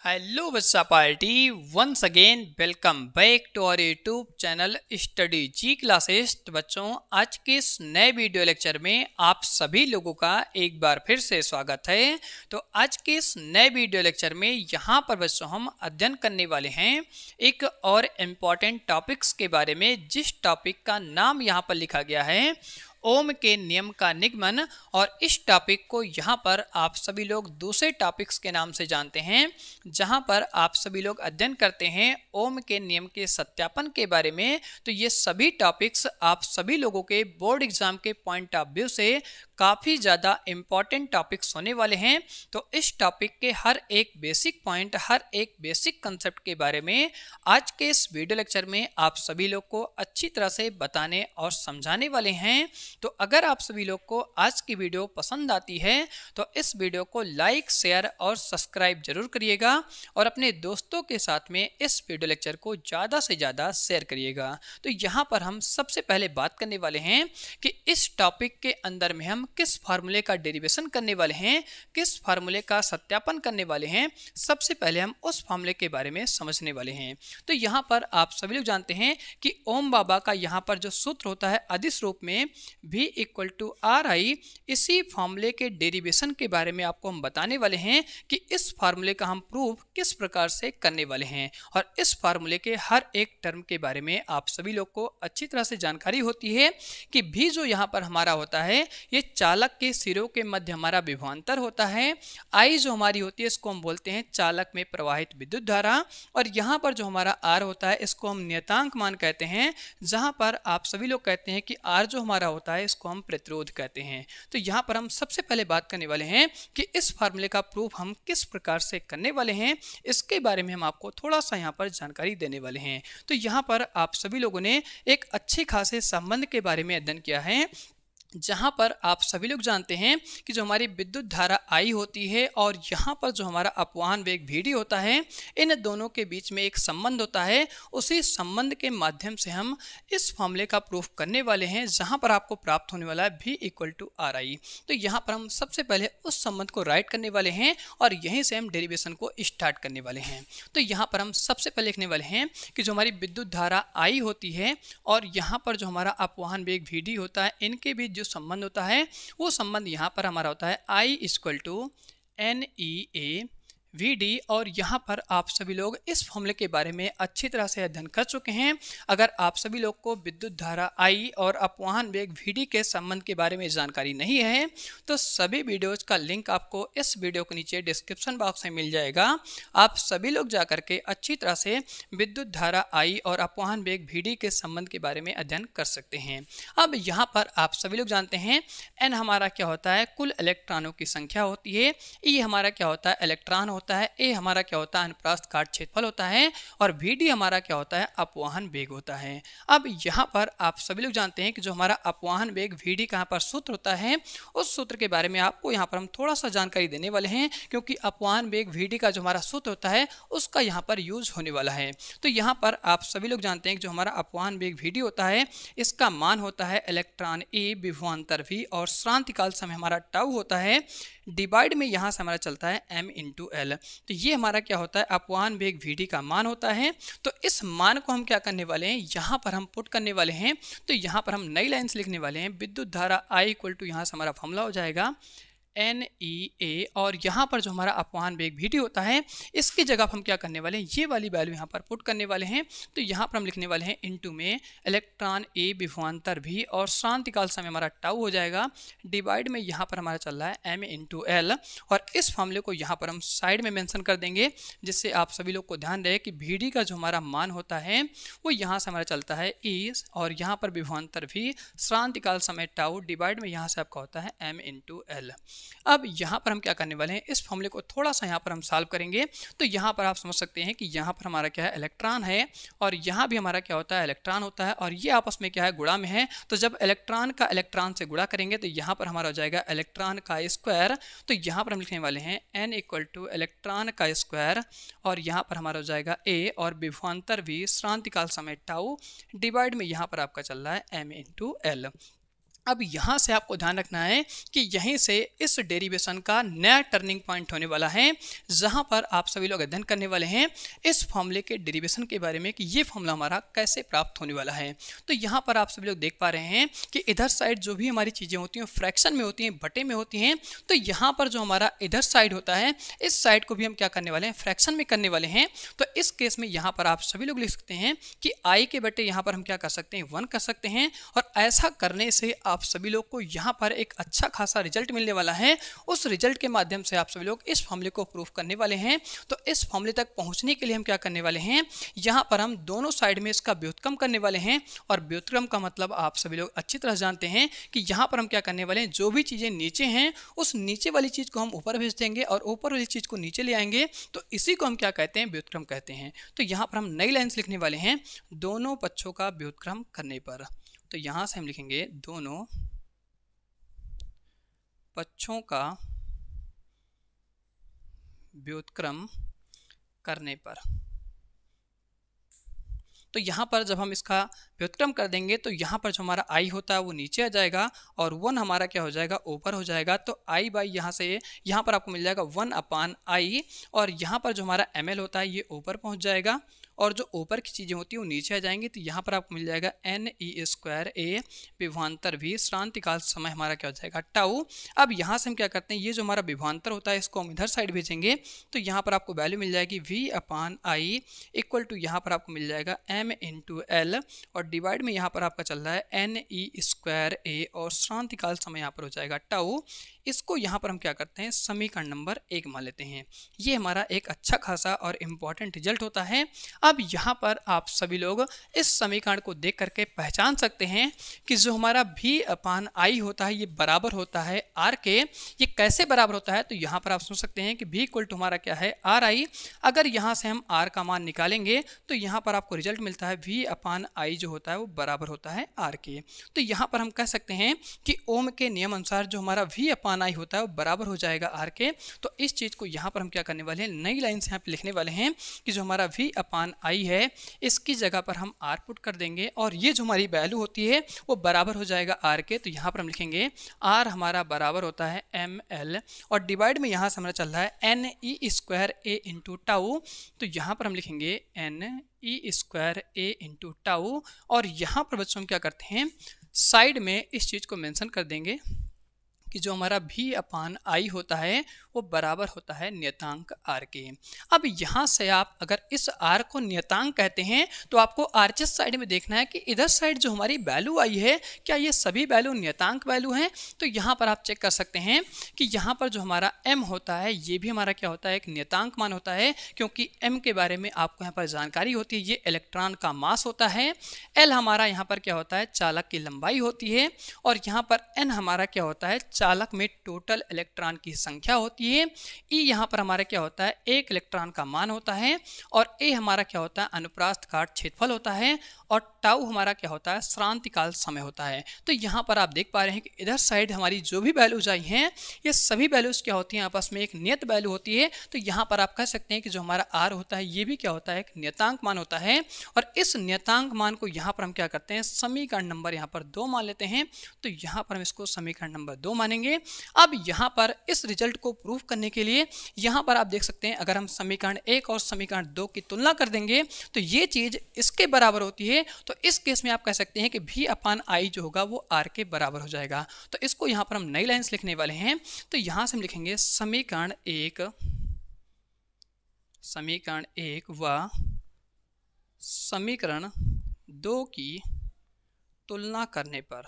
Hello बच्चा party, once again welcome back to our YouTube channel study G classes. तो बच्चों, आज के इस नए वीडियो लेक्चर में आप सभी लोगों का एक बार फिर से स्वागत है। तो आज के इस नए वीडियो लेक्चर में यहाँ पर बच्चों हम अध्ययन करने वाले हैं एक और इम्पॉर्टेंट टॉपिक्स के बारे में, जिस टॉपिक का नाम यहाँ पर लिखा गया है ओम के नियम का निगमन। और इस टॉपिक को यहाँ पर आप सभी लोग दूसरे टॉपिक्स के नाम से जानते हैं, जहाँ पर आप सभी लोग अध्ययन करते हैं ओम के नियम के सत्यापन के बारे में। तो ये सभी टॉपिक्स आप सभी लोगों के बोर्ड एग्जाम के पॉइंट ऑफ व्यू से काफ़ी ज़्यादा इम्पॉर्टेंट टॉपिक्स होने वाले हैं। तो इस टॉपिक के हर एक बेसिक पॉइंट, हर एक बेसिक कंसेप्ट के बारे में आज के इस वीडियो लेक्चर में आप सभी लोग को अच्छी तरह से बताने और समझाने वाले हैं। तो अगर आप सभी लोग को आज की वीडियो पसंद आती है तो इस वीडियो को लाइक, शेयर और सब्सक्राइब जरूर करिएगा और अपने दोस्तों के साथ में इस वीडियो लेक्चर को ज़्यादा से ज़्यादा शेयर करिएगा। तो यहाँ पर हम सबसे पहले बात करने वाले हैं कि इस टॉपिक के अंदर में हम किस फार्मूले का डेरिवेशन करने वाले हैं, किस फार्मूले का सत्यापन करने वाले हैं। सबसे पहले हम उस फार्मूले के बारे में समझने वाले हैं। तो यहाँ पर आप सभी लोग जानते हैं कि ओम बाबा का यहाँ पर जो सूत्र होता है अदिश रूप में V equal to R I, इसी फार्मूले के डेरिवेशन के बारे में आपको हम बताने वाले हैं कि इस फार्मूले का हम प्रूफ किस प्रकार से करने वाले हैं। और इस फार्मूले के हर एक टर्म के बारे में आप सभी लोग को अच्छी तरह से जानकारी होती है कि V जो यहाँ पर हमारा होता है ये चालक के सिरों के मध्य हमारा विभवांतर होता है। I जो हमारी होती है इसको हम बोलते हैं चालक में प्रवाहित विद्युत धारा। और यहाँ पर जो हमारा R होता है इसको हम नियतांक मान कहते हैं, जहाँ पर आप सभी लोग कहते हैं कि R जो हमारा होता है इसको हम प्रतिरोध कहते हैं। तो यहाँ पर हम सबसे पहले बात करने वाले हैं कि इस फार्मूले का प्रूफ हम किस प्रकार से करने वाले हैं, इसके बारे में हम आपको थोड़ा सा यहाँ पर जानकारी देने वाले हैं। तो यहाँ पर आप सभी लोगों ने एक अच्छे खासे संबंध के बारे में अध्ययन किया है, जहाँ पर आप सभी लोग जानते हैं कि जो हमारी विद्युत धारा I होती है और यहाँ पर जो हमारा अपवाहन वेग VD होता है, इन दोनों के बीच में एक संबंध होता है। उसी संबंध के माध्यम से हम इस फार्मूले का प्रूफ करने वाले हैं, जहाँ पर आपको प्राप्त होने वाला है V equal to R I. तो यहाँ पर हम सबसे पहले उस संबंध को राइट करने वाले हैं और यहीं से हम डेरिवेशन को स्टार्ट करने वाले हैं। तो यहाँ पर हम सबसे पहले लिखने वाले हैं कि जो हमारी विद्युत धारा I होती है और यहाँ पर जो हमारा अपवाहन वेग VD होता है, इनके बीच जो संबंध होता है वो संबंध यहाँ पर हमारा होता है I equal to NEA VD। और यहाँ पर आप सभी लोग इस फॉर्मूले के बारे में अच्छी तरह से अध्ययन कर चुके हैं। अगर आप सभी लोग को विद्युत धारा I और अपवाहन वेग VD के संबंध के बारे में जानकारी नहीं है तो सभी वीडियोज का लिंक आपको इस वीडियो के नीचे डिस्क्रिप्शन बॉक्स में मिल जाएगा। आप सभी लोग जा करके अच्छी तरह से विद्युत धारा I और अपवाहन वेग VD के संबंध के बारे में अध्ययन कर सकते हैं। अब यहाँ पर आप सभी लोग जानते हैं N हमारा क्या होता है, कुल इलेक्ट्रॉनों की संख्या होती है। E हमारा क्या होता है, इलेक्ट्रॉन होता है। A हमारा क्या होता है, अनुप्रस्थ काट क्षेत्रफल होता है। और VD हमारा क्या होता है, अपवाहन वेग होता है। अब यहाँ पर आप सभी लोग जानते हैं कि जो हमारा अपवाहन वेग VD का यहाँ पर सूत्र होता है, उस सूत्र के बारे में आपको यहाँ पर हम थोड़ा सा जानकारी देने वाले हैं, क्योंकि अपवाहन वेग VD का जो हमारा सूत्र होता है उसका यहाँ पर यूज होने वाला है। तो यहाँ पर आप सभी लोग जानते हैं कि जो हमारा अपवाहन वेग VD होता है इसका मान होता है इलेक्ट्रॉन A विभवांतर V और श्रांतिकाल समय हमारा टाउ होता है, डिवाइड में यहाँ से हमारा चलता है M इंटू L। तो ये हमारा क्या होता है, अपवाहन वेग VD का मान होता है। तो इस मान को हम क्या करने वाले हैं, यहाँ पर हम पुट करने वाले हैं। तो यहाँ पर हम नई लाइन से लिखने वाले हैं विद्युत धारा I इक्वल टू, यहाँ से हमारा फॉर्मूला हो जाएगा NEA। और यहाँ पर जो हमारा अपवाहन वेग VD होता है इसकी जगह हम क्या करने वाले हैं, ये वाली वैल्यू यहाँ पर पुट करने वाले हैं। तो यहाँ पर हम लिखने वाले हैं इनटू में इलेक्ट्रॉन A विभवांतर V और श्रांतिकाल समय हमारा टाउ हो जाएगा, डिवाइड में यहाँ पर हमारा चल रहा है M इंटू L। और इस फार्मूले को यहाँ पर हम साइड में मेंशन कर देंगे, जिससे आप सभी लोग को ध्यान रहे कि VD का जो हमारा मान होता है वो यहाँ से हमारा चलता है E और यहाँ पर विभवांतर V, श्रांतिकाल समय टाउ, डिवाइड में यहाँ से आपका होता है M इंटू L। अब यहाँ पर हम क्या करने वाले हैं, इस फॉर्मूले को थोड़ा सा यहाँ पर हम सॉल्व करेंगे। तो यहाँ पर आप समझ सकते हैं कि यहाँ पर हमारा क्या है, इलेक्ट्रॉन है और यहाँ भी हमारा क्या होता है, इलेक्ट्रॉन होता है। और ये आपस में क्या है, गुणा में है। तो जब इलेक्ट्रॉन का इलेक्ट्रॉन से गुणा करेंगे तो यहाँ पर हमारा हो जाएगा इलेक्ट्रॉन का स्क्वायर। तो यहाँ पर हम लिखने वाले हैं N इक्वल टू इलेक्ट्रॉन का स्क्वायर और यहाँ पर हमारा हो जाएगा A और विभवांतर V, श्रांतिकाल समय टाउ, डिवाइड में यहाँ पर आपका चल रहा है M इंटू L। अब यहाँ से आपको ध्यान रखना है कि यहीं से इस डेरिवेशन का नया टर्निंग पॉइंट होने वाला है, जहाँ पर आप सभी लोग अध्ययन करने वाले हैं इस फॉर्मूले के डेरिवेशन के बारे में कि ये फॉर्मूला हमारा कैसे प्राप्त होने वाला है। तो यहाँ पर आप सभी लोग देख पा रहे हैं कि इधर साइड जो भी हमारी चीज़ें होती हैं फ्रैक्शन में होती हैं, बटे में होती हैं। तो यहाँ पर जो हमारा इधर साइड होता है, इस साइड को भी हम क्या करने वाले हैं, फ्रैक्शन में करने वाले हैं। तो इस केस में यहाँ पर आप सभी लोग लिख सकते हैं कि आई के बटे यहाँ पर हम क्या कर सकते हैं, 1 कर सकते हैं। और ऐसा करने से आप सभी लोग को यहाँ पर एक अच्छा खासा रिजल्ट मिलने वाला है। उस रिजल्ट के माध्यम से आप सभी लोग इस फॉर्मूले को प्रूफ करने वाले हैं। तो इस फॉर्मूले तक पहुंचने के लिए हम क्या करने वाले हैं, यहाँ पर हम दोनों साइड में इसका व्युत्क्रम करने वाले हैं। और व्युत्क्रम का मतलब आप सभी लोग अच्छी तरह जानते हैं कि यहाँ पर हम क्या करने वाले हैं, जो भी चीज़ें नीचे हैं उस नीचे वाली चीज़ को हम ऊपर भेज देंगे और ऊपर वाली चीज़ को नीचे ले आएंगे। तो इसी को हम क्या कहते हैं, व्युत्क्रम कहते हैं। तो यहाँ पर हम नई लाइन्स लिखने वाले हैं दोनों पक्षों का व्युत्क्रम करने पर। तो यहाँ से हम लिखेंगे दोनों पक्षों का व्युत्क्रम करने पर। तो यहाँ पर जब हम इसका व्युत्क्रम कर देंगे तो यहाँ पर जो हमारा आई होता है वो नीचे आ जाएगा और 1 हमारा क्या हो जाएगा, ऊपर हो जाएगा। तो आई बाई यहाँ से यहाँ पर आपको मिल जाएगा 1/i और यहाँ पर जो हमारा ml होता है ये ऊपर पहुँच जाएगा और जो ऊपर की चीज़ें होती हैं वो नीचे आ जाएंगी। तो यहाँ पर आपको मिल जाएगा ne²a विभवांतर भी, श्रांतिकाल समय हमारा क्या हो जाएगा, टाउ। अब यहाँ से हम क्या करते हैं, ये जो हमारा विभवांतर होता है इसको हम इधर साइड भेजेंगे। तो यहाँ पर आपको वैल्यू मिल जाएगी v/i इक्वल टू यहाँ पर आपको मिल जाएगा m/l और डिवाइड में यहाँ पर आपका चल रहा है ne²a और श्रांतिकाल समय यहाँ पर हो जाएगा टाउ। इसको यहाँ पर हम क्या करते हैं, समीकरण नंबर 1 मान लेते हैं। ये हमारा एक अच्छा खासा और इम्पॉर्टेंट रिजल्ट होता है। अब यहाँ पर आप सभी लोग इस समीकरण को देख करके पहचान सकते हैं कि जो हमारा v/i होता है ये बराबर होता है r के। ये कैसे बराबर होता है, तो यहाँ पर आप सोच सकते हैं कि v इक्वल टू हमारा क्या है, ri। अगर यहाँ से हम r का मान निकालेंगे तो यहाँ पर आपको रिजल्ट मिलता है v/i जो होता है वो बराबर होता है r के। तो यहाँ पर हम कह सकते हैं कि ओम के नियम अनुसार जो हमारा v/i होता है वो बराबर हो जाएगा r के। तो इस चीज़ को यहाँ पर हम क्या करने वाले हैं, नई लाइन से यहाँ पे लिखने वाले हैं कि जो हमारा v/i है इसकी जगह पर हम r पुट कर देंगे और ये जो हमारी वैल्यू होती है वो बराबर हो जाएगा r के। तो यहाँ पर हम लिखेंगे r हमारा बराबर होता है ml और डिवाइड में यहाँ से हमारा चल रहा है ne²a इंटू टाउ। तो यहाँ पर हम लिखेंगे ne²a इंटू टाउ और यहाँ पर बच्चों हम क्या करते हैं, साइड में इस चीज़ को मेंशन कर देंगे कि जो हमारा v/i होता है वो बराबर होता है नियतांक r के। अब यहाँ से आप अगर इस r को नियतांक कहते हैं तो आपको RHS साइड में देखना है कि इधर साइड जो हमारी वैल्यू आई है क्या ये सभी वैल्यू नियतांक वैल्यू हैं। तो यहाँ पर आप चेक कर सकते हैं कि यहाँ पर जो हमारा m होता है ये भी हमारा क्या होता है, एक नियतांक मान होता है, क्योंकि m के बारे में आपको यहाँ पर जानकारी होती है। ये इलेक्ट्रॉन का मास होता है, l हमारा यहाँ पर क्या होता है, चालक की लंबाई होती है और यहाँ पर n हमारा क्या होता है, चालक में टोटल इलेक्ट्रॉन की संख्या होती है। E यहाँ पर हमारा क्या होता है, एक इलेक्ट्रॉन का मान होता है और A हमारा क्या होता है, अनुप्रास्थ काट क्षेत्रफल होता है और टाउ हमारा क्या होता है, श्रांतिकाल समय होता है। तो यहाँ पर आप देख पा रहे हैं कि इधर साइड हमारी जो भी वैल्यूज आई हैं ये सभी वैल्यूज क्या होती हैं, आपस में एक नियत वैल्यू होती है। तो यहाँ पर आप कह सकते हैं कि जो हमारा R होता है ये भी क्या होता है, एक नियतांक मान होता है और इस नियतांक मान को यहाँ पर हम क्या करते हैं, समीकरण नंबर यहाँ पर 2 मान लेते हैं। तो यहाँ पर हम इसको समीकरण नंबर 2 मानेंगे। अब यहाँ पर इस रिजल्ट को प्रूफ करने के लिए यहाँ पर आप देख सकते हैं अगर हम समीकरण 1 और समीकरण 2 की तुलना कर देंगे तो ये चीज़ इसके बराबर होती है। तो इस केस में आप कह सकते हैं कि v/i जो होगा वो r के बराबर हो जाएगा। तो इसको यहाँ पर हम नई लाइन्स लिखने वाले हैं। तो यहाँ से हम लिखेंगे समीकरण 1 व समीकरण 2 की तुलना करने पर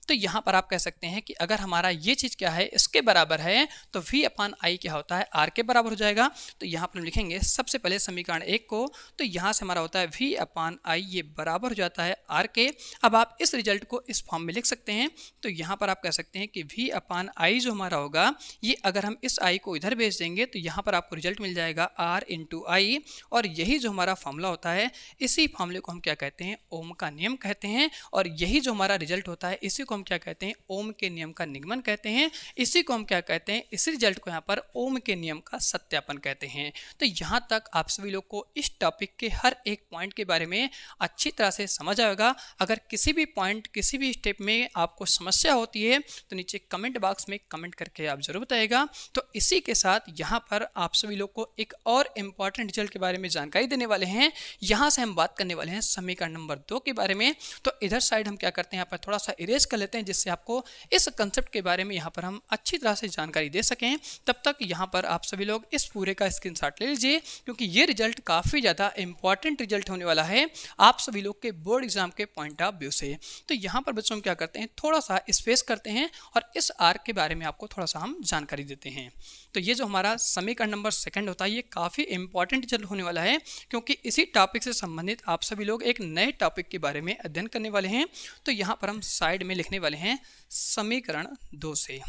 तो यहाँ पर आप कह सकते हैं कि अगर हमारा ये चीज़ क्या है, इसके बराबर है तो v/i क्या होता है, r के बराबर हो जाएगा। तो यहाँ पर हम लिखेंगे सबसे पहले समीकरण 1 को। तो यहाँ से हमारा होता है v/i ये बराबर हो जाता है r के। अब आप इस रिजल्ट को इस फॉर्म में लिख सकते हैं। तो यहाँ पर आप कह सकते हैं कि v/i जो हमारा होगा ये अगर हम इस i को इधर भेज देंगे तो यहाँ पर आपको रिजल्ट मिल जाएगा r इंटू आई और यही जो हमारा फॉर्मूला होता है इसी फॉर्मूले को हम क्या कहते हैं, ओम का नियम कहते हैं और यही जो हमारा रिजल्ट रिजल्ट होता है इसी को हम क्या कहते हैं, ओम के नियम का निगमन कहते हैं। इसी को हम क्या कहते हैं, इस रिजल्ट को यहाँ पर ओम के नियम का सत्यापन कहते हैं। तो यहाँ तक आप सभी लोग को इस टॉपिक के हर एक पॉइंट के बारे में अच्छी तरह से समझ आएगा। अगर किसी भी पॉइंट किसी भी स्टेप में आपको समस्या होती है तो नीचे कमेंट बॉक्स में कमेंट करके आप जरूर बताइएगा। तो इसी के साथ यहाँ पर आप सभी लोग को एक और इम्पॉर्टेंट रिजल्ट के बारे में जानकारी देने वाले हैं। यहाँ से हम बात करने वाले हैं समीकरण नंबर 2 के बारे में। तो इधर साइड हम क्या करते हैं, यहाँ पर थोड़ा सा इरेज कर लेते हैं जिससे आपको इस कंसेप्ट के बारे में यहाँ पर हम अच्छी तरह से जानकारी दे सकें। तब तक यहाँ पर आप सभी लोग इस पूरे का स्क्रीनशॉट ले लीजिए, क्योंकि ये रिजल्ट काफ़ी ज़्यादा इंपॉर्टेंट रिजल्ट होने वाला है आप सभी लोग के बोर्ड एग्जाम के पॉइंट ऑफ व्यू से। तो यहाँ पर बच्चों हम क्या करते हैं, थोड़ा सा स्पेस करते हैं और इस आर्क के बारे में आपको थोड़ा सा हम जानकारी देते हैं। तो ये जो हमारा समीकरण नंबर 2 होता है ये काफ़ी इंपॉर्टेंट रिजल्ट होने वाला है, क्योंकि इसी टॉपिक से संबंधित आप सभी लोग एक नए टॉपिक के बारे में अध्ययन करने वाले हैं। तो यहाँ पर हम साइड में लिखने वाले हैं समीकरण 2 से।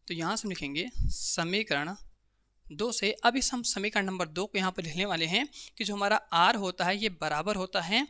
तो यहाँ से हम लिखेंगे समीकरण 2 से। अब इस हम समीकरण नंबर 2 को यहाँ पर लिखने वाले हैं कि जो हमारा आर होता है ये बराबर होता है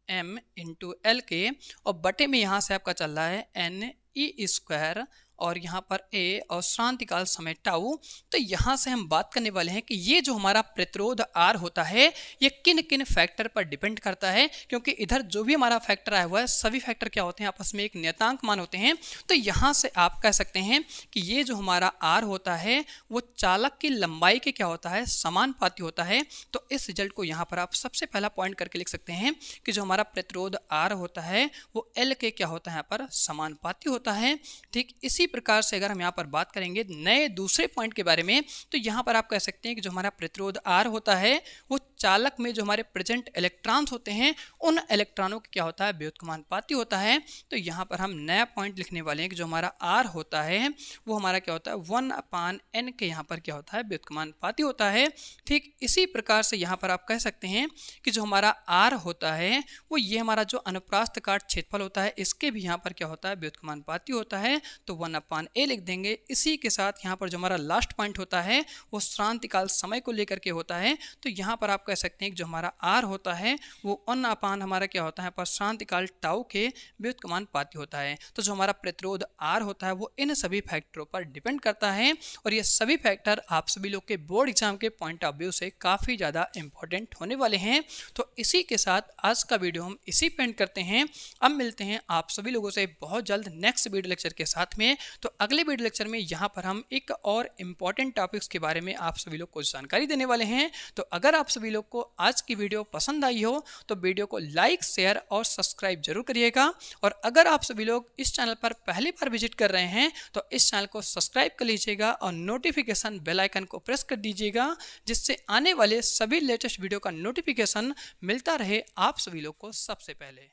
m इंटू एल के, और बटे में यहाँ से आपका चल रहा है NE² और यहाँ पर a और श्रांतिकाल समय टाउ। तो यहाँ से हम बात करने वाले हैं कि ये जो हमारा प्रतिरोध R होता है ये किन किन फैक्टर पर डिपेंड करता है, क्योंकि इधर जो भी हमारा फैक्टर आया हुआ है सभी फैक्टर क्या होते हैं, आपस में एक नियतांक मान होते हैं। तो यहाँ से आप कह सकते हैं कि ये जो हमारा R होता है वो चालक की लंबाई के क्या होता है, समानुपाती होता है। तो इस रिजल्ट को यहाँ पर आप सबसे पहला पॉइंट करके लिख सकते हैं कि जो हमारा प्रतिरोध R होता है वो L के क्या होता है, यहाँ पर समानुपाती होता है। ठीक इसी प्रकार से अगर हम यहाँ पर बात करेंगे नए दूसरे पॉइंट के बारे में, तो यहाँ पर आप कह सकते हैं कि जो हमारा प्रतिरोध R होता है वो चालक में जो हमारे प्रेजेंट इलेक्ट्रॉन्स होते हैं उन इलेक्ट्रॉनों का क्या होता है, व्युत्क्रमानुपाती होता है। तो यहाँ पर हम नया पॉइंट लिखने वाले हैं कि जो हमारा R होता है वो हमारा क्या होता है 1/n के यहाँ पर क्या होता है, व्युत्क्रमानुपाती होता है। ठीक इसी प्रकार से यहाँ पर आप कह सकते हैं कि जो हमारा R होता है वो ये हमारा जो अनुप्रास्थ काट क्षेत्रफल होता है इसके भी यहाँ पर क्या होता है, व्युत्क्रमानुपाती होता है। तो 1/a लिख देंगे। इसी के साथ यहाँ पर जो हमारा लास्ट पॉइंट होता है वो श्रांतिकाल समय को लेकर के होता है। तो यहाँ पर आप कह सकते हैं कि जो हमारा R होता है वो 1/, हमारा क्या होता है पर श्रांतिकाल टाउ के व्युत्क्रमानुपाती होता है। तो जो हमारा प्रतिरोध R होता है वो इन सभी फैक्टरों पर डिपेंड करता है, और ये सभी फैक्टर आप सभी लोग के बोर्ड एग्जाम के पॉइंट ऑफ व्यू से काफ़ी ज़्यादा इंपॉर्टेंट होने वाले हैं। तो इसी के साथ आज का वीडियो हम इसी पे एंड करते हैं। अब मिलते हैं आप सभी लोगों से बहुत जल्द नेक्स्ट वीडियो लेक्चर के साथ में। तो अगले वीडियो लेक्चर में यहाँ पर हम एक और इम्पॉर्टेंट टॉपिक्स के बारे में आप सभी लोग को जानकारी देने वाले हैं। तो अगर आप सभी लोग को आज की वीडियो पसंद आई हो तो वीडियो को लाइक, शेयर और सब्सक्राइब जरूर करिएगा। और अगर आप सभी लोग इस चैनल पर पहली बार विजिट कर रहे हैं तो इस चैनल को सब्सक्राइब कर लीजिएगा और नोटिफिकेशन बेल आइकन को प्रेस कर दीजिएगा, जिससे आने वाले सभी लेटेस्ट वीडियो का नोटिफिकेशन मिलता रहे आप सभी लोग को सबसे पहले।